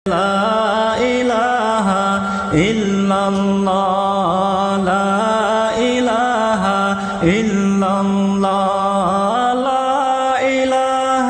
لا إله إلا الله لا إله إلا الله لا إله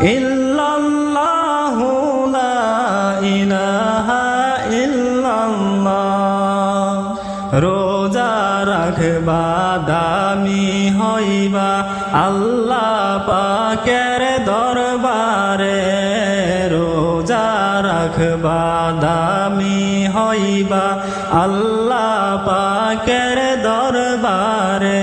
إلا الله لا إله إلا الله রোজা রাখবা দামি হইবা আল্লাহ পাকের দরবারে রোজা রাখবা দামি হইবা আল্লাহ পাকের দরবারে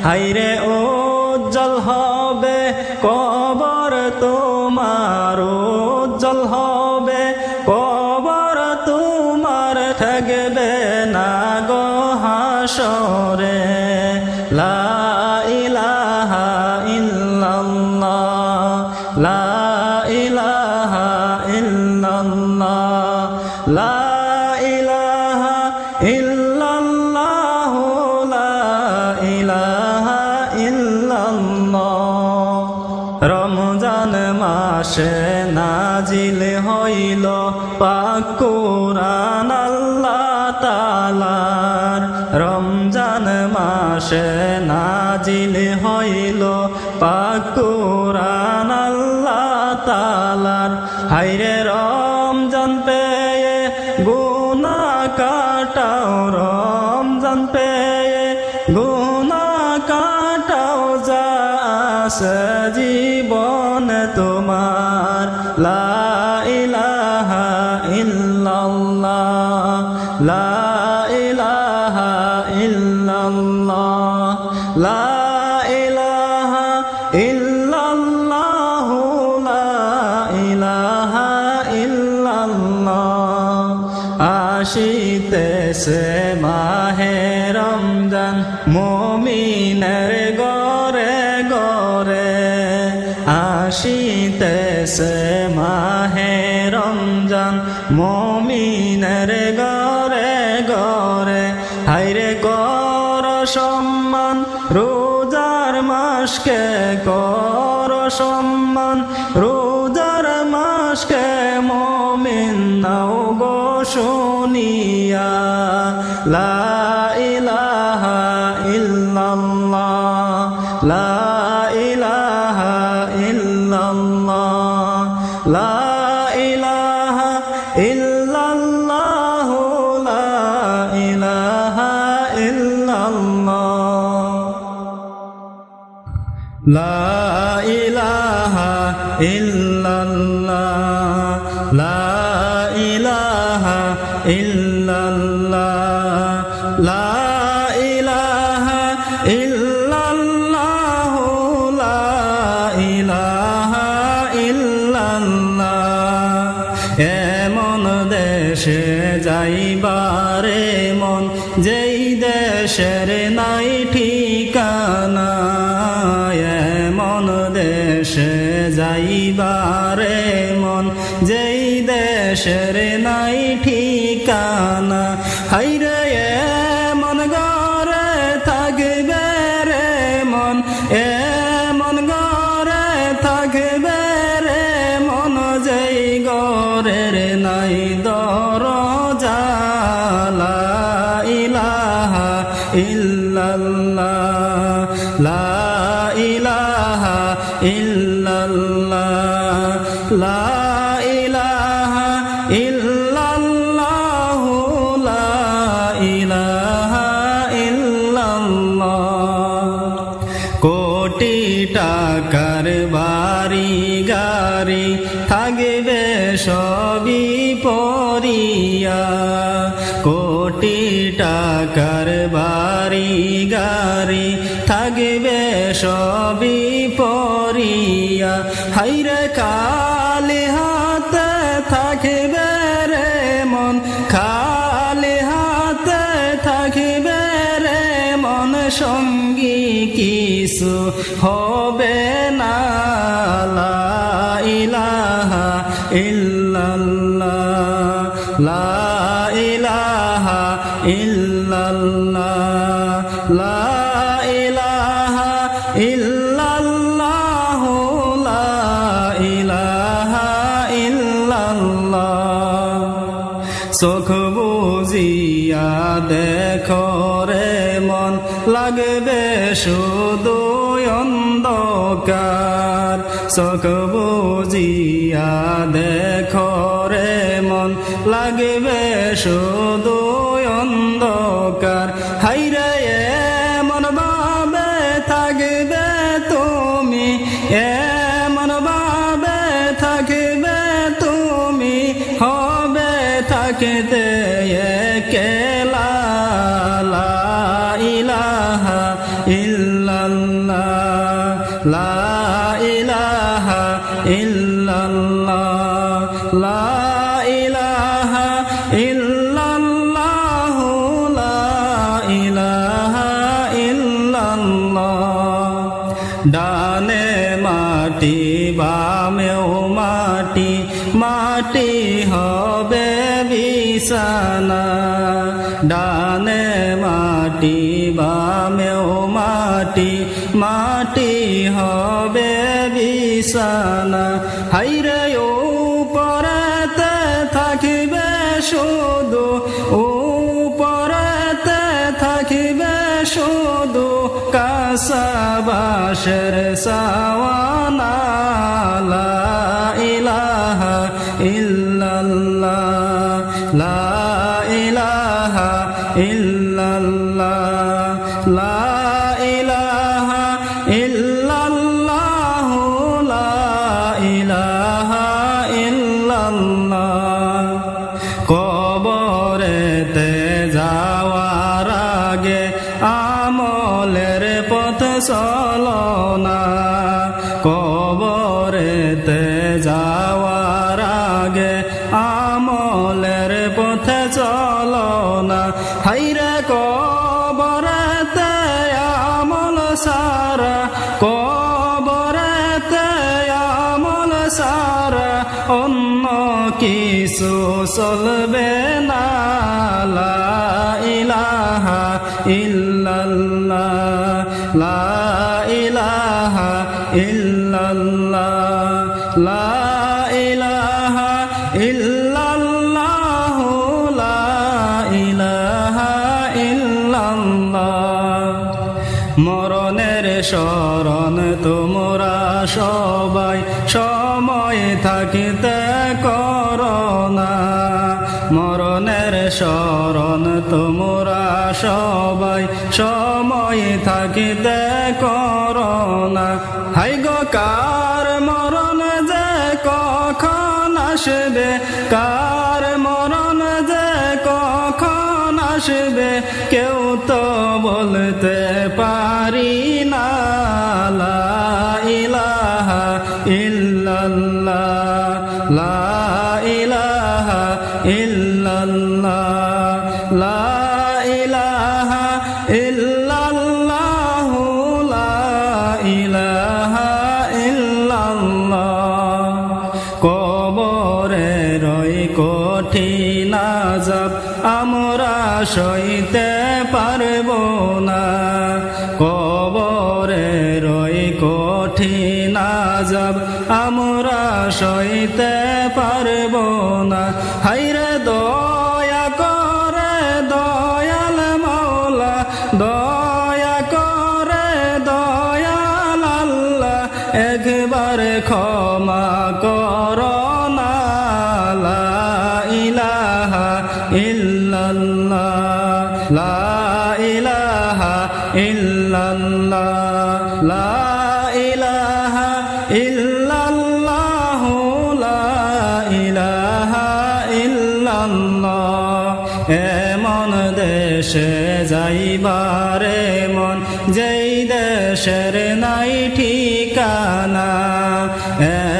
হায়রে উজ্জ্বল হবে কবর তোমার উজ্জ্বল হবে কবর তোমার থাকবে না গো হাসরে লা ইলাহা ইল্লাল্লাহ লা ইলাহা ইল্লাল্লাহ লা ইলাহা ইল্লাল্লাহ লা ইলাহা ইল্লাল্লাহ রমজান মাসে নাজিল হইল পাক কুরআন আল্লাহ তাআলার রমজান মাসে নাজিল হইল পাক কুরআন আল্লাহ তাআলার হায়রে রমজান পেয়ে গুনাহ কাটাও রমজান পেয়ে গুনাহ কাটাও যা আছে জীবন তোমার লা ইলাহা ইল্লাল্লাহ লা ইলাহা ইল্লাল্লাহ লা ইলাহা ইল্লাল্লাহ লা ইলাহা ইল্লাল্লাহ আসিতেছে মাহে রমজান মুমিনের ঘরে ঘরে আসিতেছে মাহে রমজান মুমিনের ঘরে ঘরে হায়রে কর সম্মান রোজার মাসকে কর সম্মান রোজার মাসকে মুমিন নাও গো শুনিয়া লা ইলাহা ইল্লাল্লাহ লা ইলাহা ইল্লাল্লাহ লা ইলাহা ইল্লাল্লাহ লা ইলাহা ইল্লাল্লাহ লা ইলাহা ইল্লাল্লাহ লা ইলাহা ইল্লাল্লাহ লা ইলাহা ইল্লাল্লাহ লা ইলাহা ইল্লাল্লাহ এমন দেশে যাইবারে মন যেই দেশের নাই ঠিকানা এমন দেশে যাইবারে মন যেই দেশের নাই ঠিকানা হায়রে এমন ঘরে থাকবে রে মন এমন ঘরে থাকবে রে মন যেই ঘরের নাই দরজা লা ইলাহা ইল্লাল্লাহ লা ইলাহা ইল্লাল্লাহ লা ইলাহা ইল্লাল্লাহ লা ইলাহা ইল্লাল্লাহ কোটি টাকার বাড়ি গাড়ি থাকবে সবই পরিয়া কোটি টাকার বাড়ি গাড়ি থাকবে সবই পরিয়া হায়রে খালি হাতে থাকবে রে মন খালি হাতে থাকবে রে মন সঙ্গী কিছু হবে না লা ইলাহা ইল্লাল্লাহ লা ইলাহা ইল্লাল্লাহ লা ইলাহা ইল্লাল্লাহ লা ইলাহা ইল্লাল্লাহ চোখ বুজিয়া দেখো রে মন লাগবে শুধু অন্ধকার চোখ বুজিয়া দেখো রে মন লাগবে শুধু অন্ধকার হাইরে এমন ভাবে থাকবে তুমি এমন ভাবে থাকবে তুমি হবে থাকতে একলা লা ইলাহা ইল্লাল্লাহ লা ইলাহা ইল্লাল্লাহ লা ইলাহা ইল্লাল্লাহ লা ইলাহা ইল্লাল্লাহ ডানে মাটি বামেও মাটি মাটি হবে বিছানা ডানে মাটি বামেও মাটি মাটি হবে বিছানা হাইরে উপরেতে থাকিবে শুধু উপরেতে থাকিবে শুধু কাঁচা বাঁশের ছাওয়ানা লা ইলাহা ইল্লাল্লাহ লা ইলাহা ইল্লাল্লাহ লা ইলাহা ইল্লাল্লাহ লা ইলাহা ইল্লাল্লাহ কবরেতে যাওয়ার আগে আমলের পথ চলো না কবরেতে যাওয়ার আগে আমলের পথে চলো না হাইরে কবরেতে আমল সারা কবরেতে আমল সারা অন্য কিছু চলবে না লা ইলাহা ইল্লাল্লাহ লা ইলাহা ইল্লাল্লাহ লা ইলাহা ইল্লাল্লাহ লা ইলাহা ইল্লাল্লাহ মরণের শরণ তোমরা সবাই সময় থাকিতে করোনা মরণের শরণ তোমরা সবাই সময় থাকিতে করোনা হাই গো কার মরণ যে কখন আসবে কার মরণ যে কখন আসবে কেউ তো বলতে পারি না লা ইলাহা ইল্লাল্লাহ লা ইলাহা ইল্লাল্লাহ লা ইলাহা ইল্লাল্লাহ লা ইলাহা ইল্লাল্লাহ কবরের ওই কঠিন আযাব আমরা সইতে পারবো না কবরের ওই কঠিন আযাব আমরা সইতে পারবো না হাইরে দয়া করে দয়াল মাওলা দয়া করে দয়াল আল্লাহ একবার ক্ষমা করো না লা ইলাহা ইল্লাল্লাহ লা ইলাহা ইল্লাল্লাহ লা ইলাহা ইল্লাল্লাহ লা ইলাহা ইল্লাল্লাহ এমন দেশে যাইবারে মন যেই দেশের নাই ঠিকানা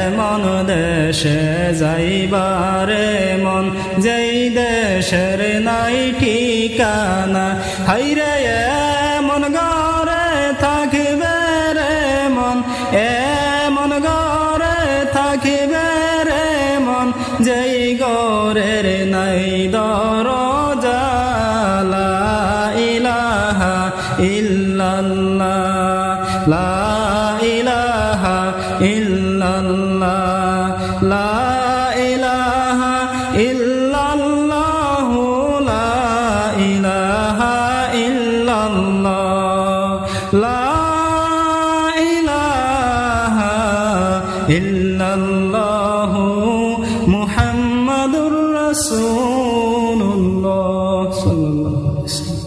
এমন দেশে যাইবারে মন যেই দেশের নাই ঠিকানা হাইরে এমন ঘরে থাকিবে রে মন এমন ঘরে থাকিবে রে মন যেই ঘরের নাই দরজা লা ইলাহা ইল্লাল্লাহ লা ইলাহা ইল্লাল্লাহ লা ইলাহা ইল্লাল্লাহ ইল্লাল্লাহ লা ইলাহা ইল্লাল্লাহ মুহাম্মাদুর রাসূলুল্লাহ সাল্লাল্লাহু আলাইহি ওয়াসাল্লাম